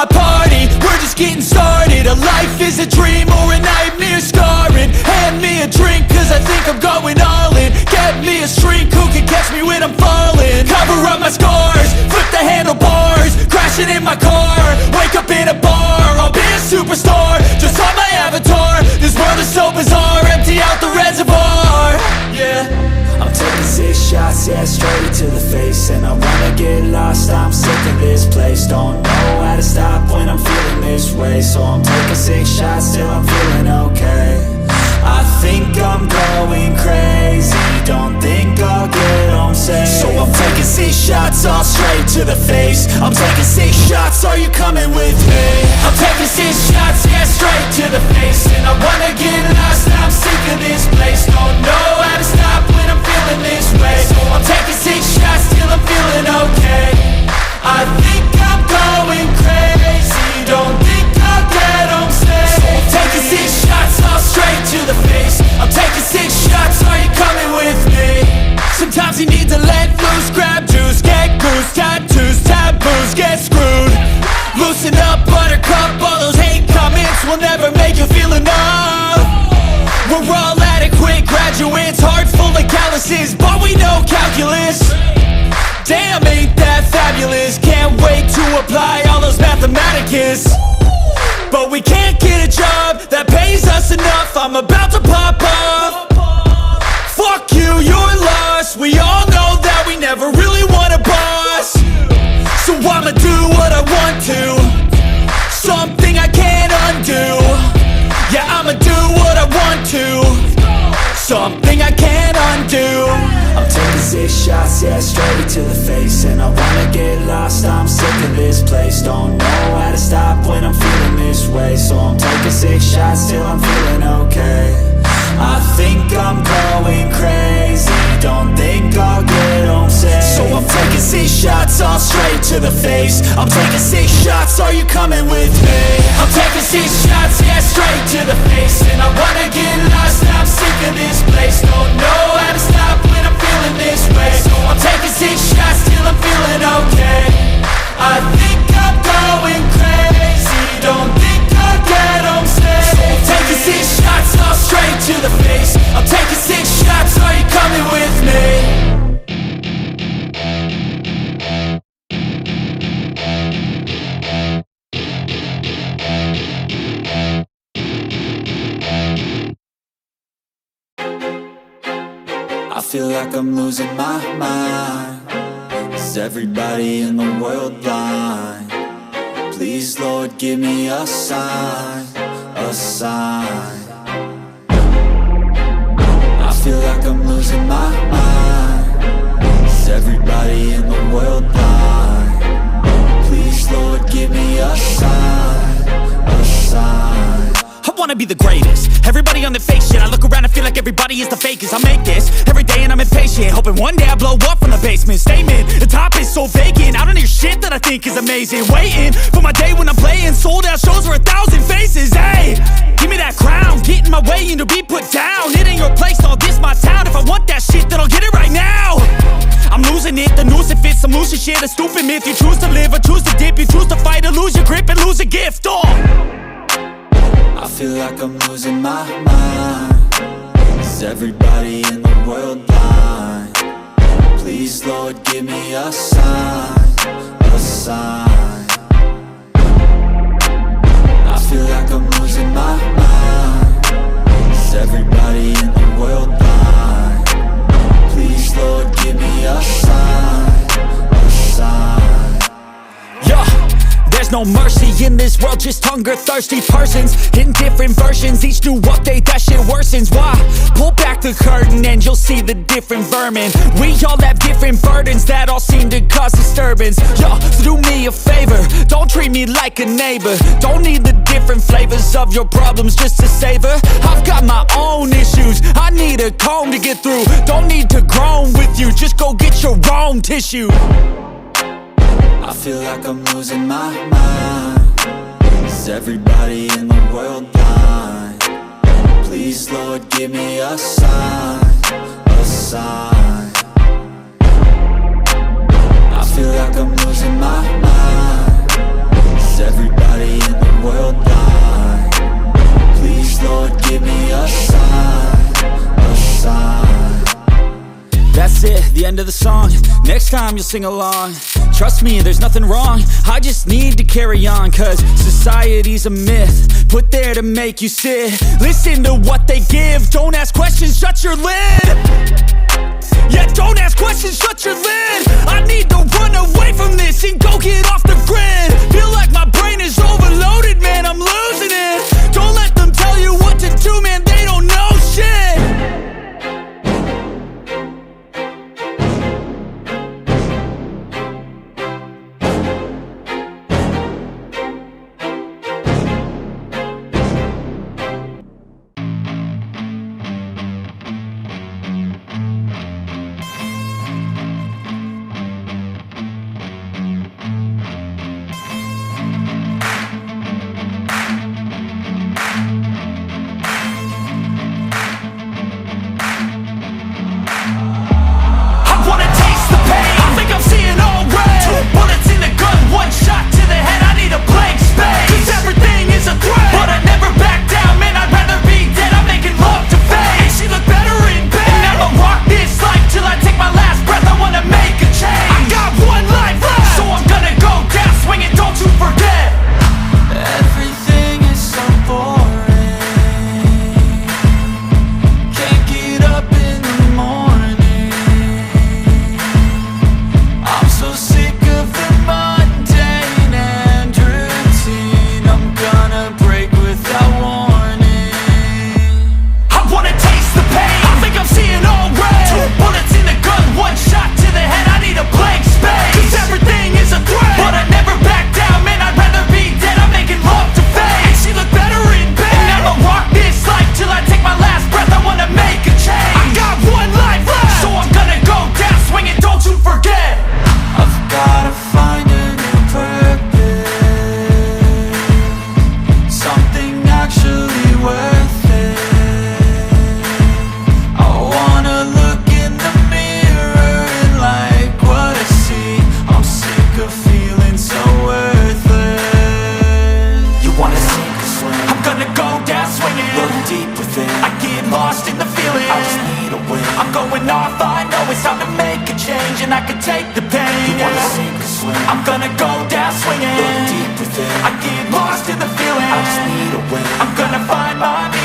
my party, we're just getting started. A life is a dream or a nightmare scarring. Hand me a drink cause I think I'm going all in. Get me a shrink who can catch me when I'm falling. Cover up my scars, flip the handlebars, crashing in my car, wake up in a bar. I'll be a superstar, just on my avatar. This world is so bizarre, empty out the reservoir. Yeah, I'm taking 6 shots, yeah, straight to the face. And I wanna get lost, I'm sick of this place. Don't know how to stop when I'm feeling this way. So I'm taking 6 shots till I'm feeling okay. I think I'm going crazy, don't think I'll get home safe. So I'm taking 6 shots, all straight to the face. I'm taking 6 shots, are you coming with me? I'm taking 6 shots, yeah, straight to the face. And I wanna get lost, I'm sick of this place. Don't know how to stop when I'm feeling this way. So I'm taking 6 shots till I'm feeling okay. I think I'm going crazy, don't think I'll get home safe. So I'm taking 6 shots, all straight to the face. I'm taking 6 shots, are you coming with me? Sometimes you need to let loose, grab juice, get goose, tattoos, taboos, get screwed. Loosen up, buttercup, all those hate comments will never make you feel enough. We're all adequate graduates, heart full of calluses, but we know calculus. Damn, ain't that fabulous? Can't wait to apply all those mathematicus. But we can't get a job that pays us enough. I'm about to pop off. Fuck you, you're lost. We all know that we never really want a boss. So I'ma do what I want to, something I can't undo. Yeah, I'ma do what I want to, something I can't undo. I'm taking 6 shots, yeah, straight to the face. And I wanna get lost, I'm sick of this place. Don't know how to stop when I'm feeling this way. So I'm taking 6 shots till I'm feeling okay. I think I'm going crazy, don't think I'll get home safe. So I'm taking 6 shots, all straight to the face. I'm taking 6 shots, are you coming with me? I'm taking 6 shots, yeah, straight to the face. And I wanna get lost, I'm sick of this place. Don't know how to stop when I'm feeling this way. So I'm taking 6 shots till I'm feeling okay. I think I'm going crazy, don't think I'll get home safe. So I'm taking 6 shots, all straight to the face. I'm taking 6 shots, are you coming with me? I feel like I'm losing my mind. Is everybody in the world blind? Please, Lord, give me a sign, a sign. I feel like I'm losing my mind. Is everybody in the world blind? Please, Lord, give me a sign, a sign. I wanna be the greatest. Everybody on the fake shit. I look around and feel like everybody is the fakest. I make this every day and I'm impatient, hoping one day I blow up from the basement. Statement, the top is so vacant. I don't hear shit that I think is amazing. Waiting for my day when I'm playing sold out shows for 1,000 faces. Hey, give me that crown, get in my way and to be put down. It ain't your place, all this my town. If I want that shit, then I'll get it right now. I'm losing it, the noose it fits, some losing shit, a stupid myth. You choose to live or choose to dip, you choose to fight or lose your grip and lose a gift. I feel like I'm losing my mind. Is everybody in the world blind? Please, Lord, give me a sign, a sign. I feel like I'm losing my mind. Is everybody in the world blind? Please, Lord, give me a sign, a sign. Yeah. There's no mercy in this world, just hunger-thirsty persons in different versions. Each new update, that shit worsens. Why? Pull back the curtain and you'll see the different vermin. We all have different burdens that all seem to cause disturbance. Yo, so do me a favor, don't treat me like a neighbor. Don't need the different flavors of your problems just to savor. I've got my own issues, I need a comb to get through. Don't need to groan with you, just go get your own tissue. I feel like I'm losing my mind. Is everybody in the world blind? Please, Lord, give me a sign, a sign. I feel like I'm losing my mind. Is everybody in the world die? Please, Lord, give me a sign, a sign. That's it, the end of the song. Next time you'll sing along. Trust me, there's nothing wrong. I just need to carry on, cause society's a myth, put there to make you sit. Listen to what they give. Don't ask questions, shut your lid. Yeah, don't ask questions, shut your lid. I need to run away from this and go get off the grid. Feel like my brain is overloaded, man, I'm losing it. Don't let them tell you what to do, man, they don't know shit. And I can take the pain. You wanna sink or swim? I'm gonna go down swinging. Look deep within. I get lost in the feeling. I just need a win. I'm gonna find my meaning.